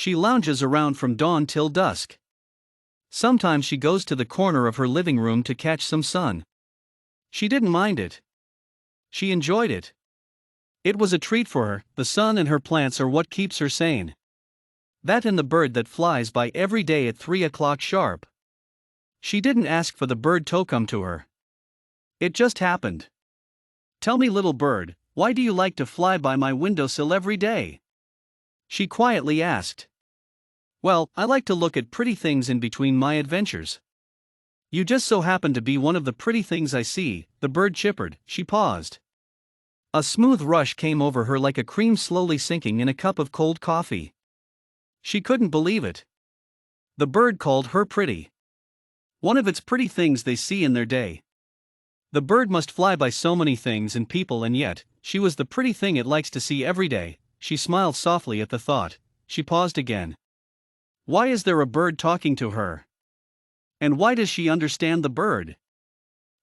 She lounges around from dawn till dusk. Sometimes she goes to the corner of her living room to catch some sun. She didn't mind it. She enjoyed it. It was a treat for her. The sun and her plants are what keeps her sane. That and the bird that flies by every day at 3 o'clock sharp. She didn't ask for the bird to come to her. It just happened. Tell me, little bird, why do you like to fly by my windowsill every day? She quietly asked. Well, I like to look at pretty things in between my adventures. You just so happen to be one of the pretty things I see, the bird chippered. She paused. A smooth rush came over her like a cream slowly sinking in a cup of cold coffee. She couldn't believe it. The bird called her pretty. One of its pretty things they see in their day. The bird must fly by so many things and people, and yet, she was the pretty thing it likes to see every day. She smiled softly at the thought. She paused again. Why is there a bird talking to her? And why does she understand the bird?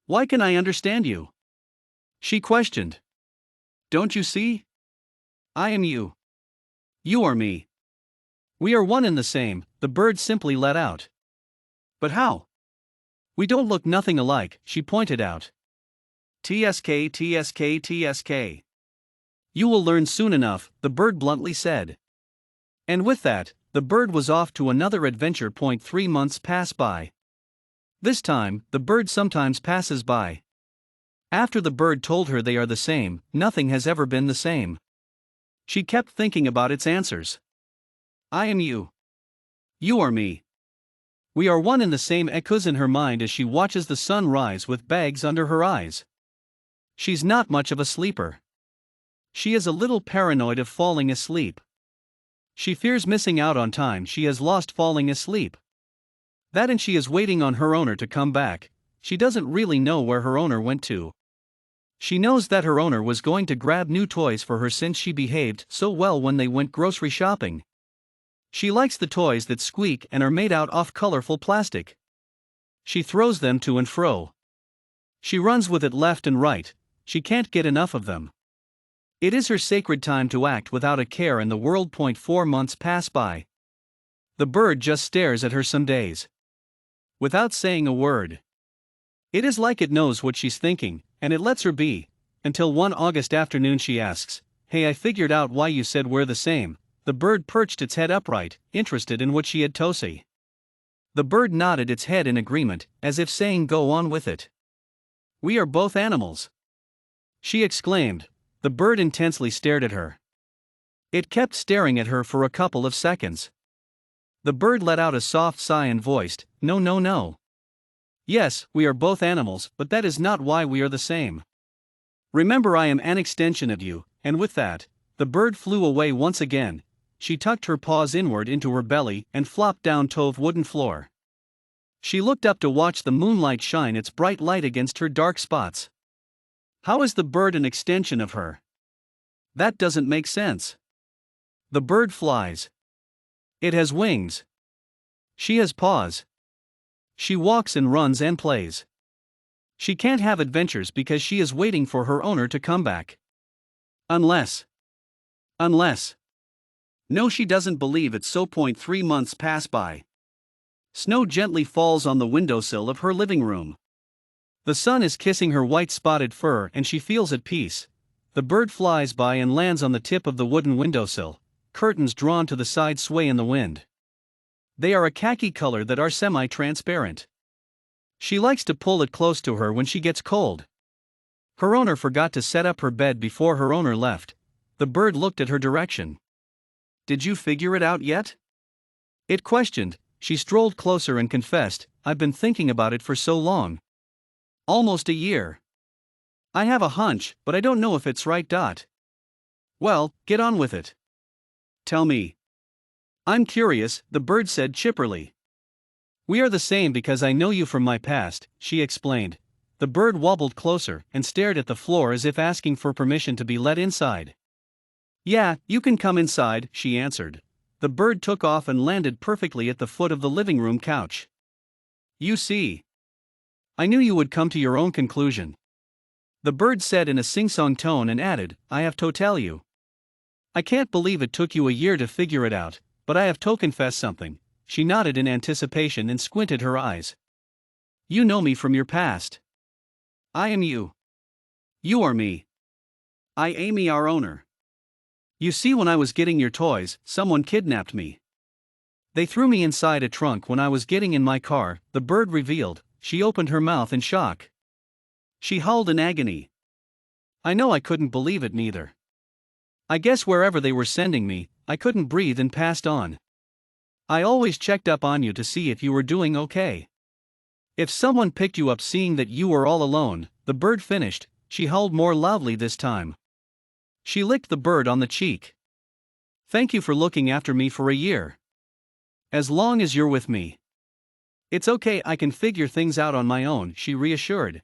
Why can I understand you? She questioned. Don't you see? I am you. You are me. We are one and the same, the bird simply let out. But how? We don't look nothing alike, she pointed out. TSK, TSK, TSK. You will learn soon enough, the bird bluntly said. And with that, the bird was off to another adventure. 3 months pass by. This time, the bird sometimes passes by. After the bird told her they are the same, nothing has ever been the same. She kept thinking about its answers. I am you. You are me. We are one and the same, echoes in her mind as she watches the sun rise with bags under her eyes. She's not much of a sleeper. She is a little paranoid of falling asleep. She fears missing out on time she has lost falling asleep. That, and she is waiting on her owner to come back. She doesn't really know where her owner went to. She knows that her owner was going to grab new toys for her since she behaved so well when they went grocery shopping. She likes the toys that squeak and are made out of colorful plastic. She throws them to and fro. She runs with it left and right. She can't get enough of them. It is her sacred time to act without a care in the world. 4 months pass by. The bird just stares at her some days, without saying a word. It is like it knows what she's thinking, and it lets her be, until one August afternoon she asks, Hey, I figured out why you said we're the same. The bird perched its head upright, interested in what she had to say. The bird nodded its head in agreement, as if saying go on with it. We are both animals, she exclaimed. The bird intensely stared at her. It kept staring at her for a couple of seconds. The bird let out a soft sigh and voiced, No, no, no. Yes, we are both animals, but that is not why we are the same. Remember, I am an extension of you, and with that, the bird flew away once again. She tucked her paws inward into her belly and flopped down to the wooden floor. She looked up to watch the moonlight shine its bright light against her dark spots. How is the bird an extension of her? That doesn't make sense. The bird flies. It has wings. She has paws. She walks and runs and plays. She can't have adventures because she is waiting for her owner to come back. Unless. No, she doesn't believe it. So 3 months pass by. Snow gently falls on the windowsill of her living room. The sun is kissing her white spotted fur and she feels at peace. The bird flies by and lands on the tip of the wooden windowsill. Curtains drawn to the side sway in the wind. They are a khaki color that are semi-transparent. She likes to pull it close to her when she gets cold. Her owner forgot to set up her bed before her owner left. The bird looked at her direction. Did you figure it out yet? It questioned. She strolled closer and confessed, I've been thinking about it for so long. Almost a year. I have a hunch, but I don't know if it's right. Well, get on with it. Tell me. I'm curious, the bird said chipperly. We are the same because I know you from my past, she explained. The bird wobbled closer and stared at the floor as if asking for permission to be let inside. Yeah, you can come inside, she answered. The bird took off and landed perfectly at the foot of the living room couch. You see. I knew you would come to your own conclusion. The bird said in a sing-song tone and added, I have to tell you. I can't believe it took you a year to figure it out, but I have to confess something. She nodded in anticipation and squinted her eyes. You know me from your past. I am you. You are me. I Amy, our owner. You see, when I was getting your toys, someone kidnapped me. They threw me inside a trunk when I was getting in my car, the bird revealed. She opened her mouth in shock. She howled in agony. I know I couldn't believe it neither. I guess wherever they were sending me, I couldn't breathe and passed on. I always checked up on you to see if you were doing okay. If someone picked you up seeing that you were all alone, the bird finished. She howled more loudly this time. She licked the bird on the cheek. Thank you for looking after me for a year. As long as you're with me. It's okay, I can figure things out on my own, she reassured.